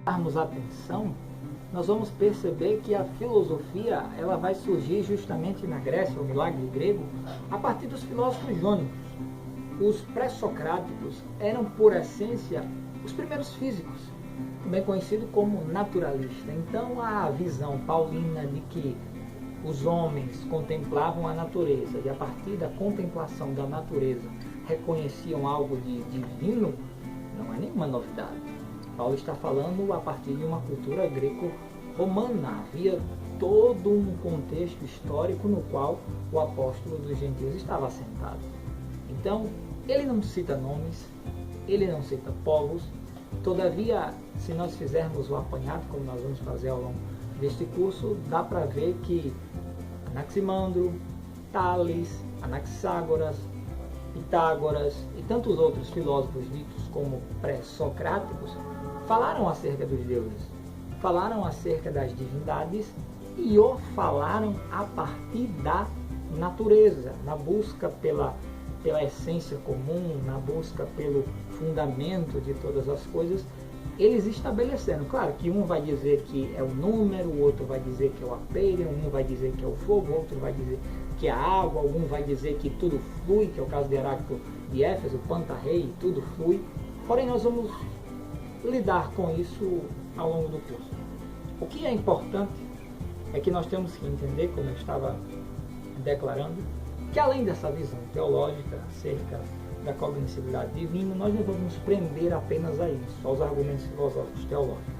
Darmos atenção, nós vamos perceber que a filosofia ela vai surgir justamente na Grécia, o milagre grego, a partir dos filósofos jônicos. Os pré-socráticos eram, por essência, os primeiros físicos, também conhecido como naturalista. Então, a visão paulina de que os homens contemplavam a natureza e, a partir da contemplação da natureza, reconheciam algo de divino, não é nenhuma novidade. Paulo está falando a partir de uma cultura greco-romana. Havia todo um contexto histórico no qual o apóstolo dos gentios estava assentado. Então, ele não cita nomes, ele não cita povos. Todavia, se nós fizermos o apanhado, como nós vamos fazer ao longo deste curso, dá para ver que Anaximandro, Tales, Anaxágoras, Pitágoras e tantos outros filósofos ditos como pré-socráticos falaram acerca dos deuses, falaram acerca das divindades e o falaram a partir da natureza, na busca pela essência comum, na busca pelo fundamento de todas as coisas. Eles estabeleceram, claro que um vai dizer que é o número, o outro vai dizer que é o apeiron, um vai dizer que é o fogo, o outro vai dizer que é a água, algum vai dizer que tudo flui, que é o caso de Heráclito de Éfeso, Pantarrei, tudo flui. Porém, nós vamos lidar com isso ao longo do curso. O que é importante é que nós temos que entender, como eu estava declarando, que além dessa visão teológica acerca da cognoscibilidade divina, nós não vamos nos prender apenas a isso, aos argumentos filosóficos teológicos.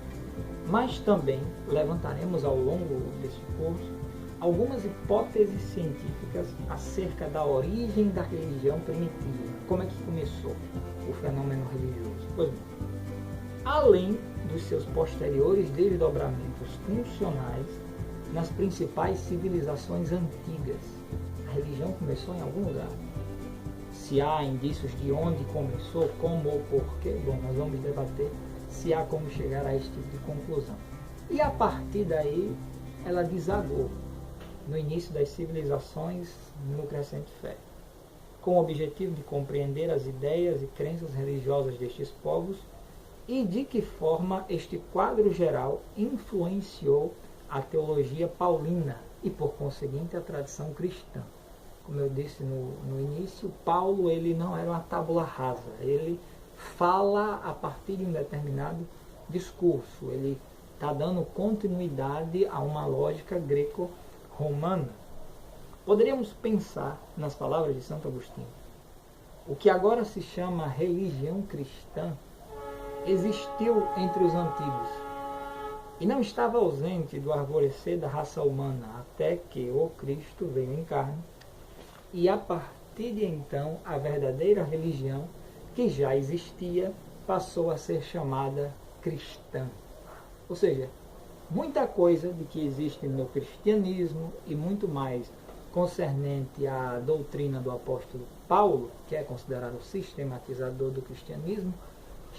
Mas também levantaremos ao longo deste curso algumas hipóteses científicas acerca da origem da religião primitiva. Como é que começou o fenômeno religioso? Pois bem, além dos seus posteriores desdobramentos funcionais nas principais civilizações antigas, a religião começou em algum lugar. Se há indícios de onde começou, como ou porquê, bom, nós vamos debater se há como chegar a este tipo de conclusão. E a partir daí, ela desagou no início das civilizações no crescente fé, com o objetivo de compreender as ideias e crenças religiosas destes povos e de que forma este quadro geral influenciou a teologia paulina e, por conseguinte, a tradição cristã. Como eu disse no início, Paulo ele não era uma tábula rasa, ele fala a partir de um determinado discurso, ele está dando continuidade a uma lógica greco-romana. Poderíamos pensar nas palavras de Santo Agostinho. O que agora se chama religião cristã existiu entre os antigos e não estava ausente do arvorecer da raça humana até que o Cristo veio em carne. E a partir de então, a verdadeira religião, que já existia, passou a ser chamada cristã. Ou seja, muita coisa de que existe no cristianismo e muito mais concernente à doutrina do apóstolo Paulo, que é considerado o sistematizador do cristianismo,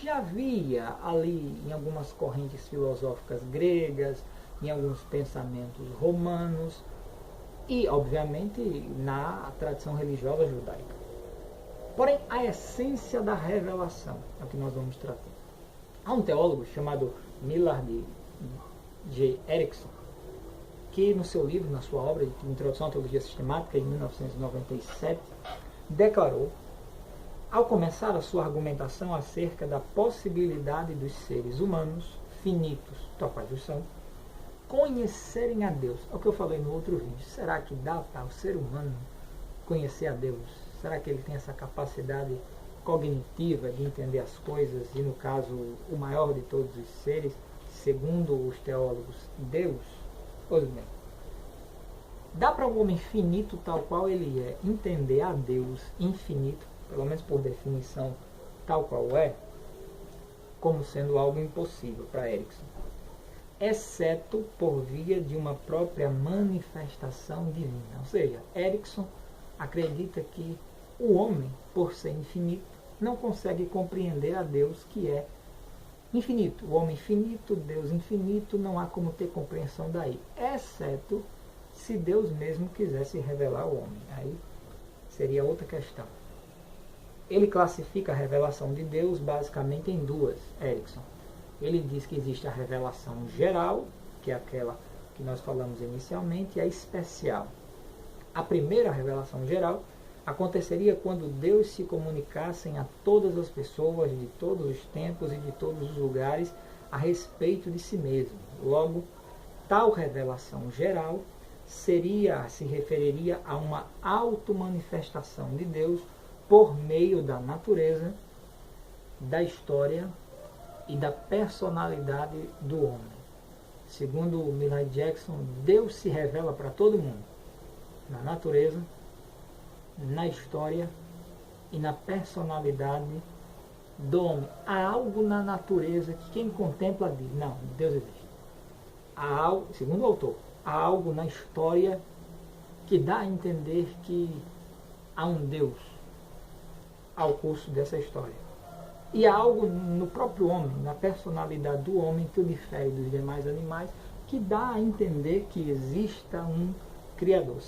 já havia ali em algumas correntes filosóficas gregas, em alguns pensamentos romanos, e, obviamente, na tradição religiosa judaica. Porém, a essência da revelação é o que nós vamos tratar. Há um teólogo chamado Millard J. Erickson, que no seu livro, na sua obra de Introdução à Teologia Sistemática, em 1997, declarou, ao começar a sua argumentação acerca da possibilidade dos seres humanos, finitos, tal quais os são, conhecerem a Deus. É o que eu falei no outro vídeo. Será que dá para o ser humano conhecer a Deus? Será que ele tem essa capacidade cognitiva de entender as coisas e, no caso, o maior de todos os seres, segundo os teólogos, Deus? Pois bem, dá para o homem finito tal qual ele é entender a Deus infinito, pelo menos por definição tal qual é, como sendo algo impossível para Erickson, exceto por via de uma própria manifestação divina. Ou seja, Erickson acredita que o homem, por ser infinito, não consegue compreender a Deus que é infinito. O homem finito, Deus infinito, não há como ter compreensão daí, exceto se Deus mesmo quisesse revelar ao homem. Aí seria outra questão. Ele classifica a revelação de Deus basicamente em duas, Erickson. Ele diz que existe a revelação geral, que é aquela que nós falamos inicialmente, e a especial. A primeira revelação geral aconteceria quando Deus se comunicasse a todas as pessoas de todos os tempos e de todos os lugares a respeito de si mesmo. Logo, tal revelação geral se referiria a uma automanifestação de Deus por meio da natureza, da história e da personalidade do homem. Segundo Millard Jackson, Deus se revela para todo mundo, na natureza, na história e na personalidade do homem. Há algo na natureza que quem contempla diz, não, Deus existe. Há algo, segundo o autor, há algo na história que dá a entender que há um Deus ao curso dessa história. E há algo no próprio homem, na personalidade do homem, que o difere dos demais animais, que dá a entender que exista um Criador.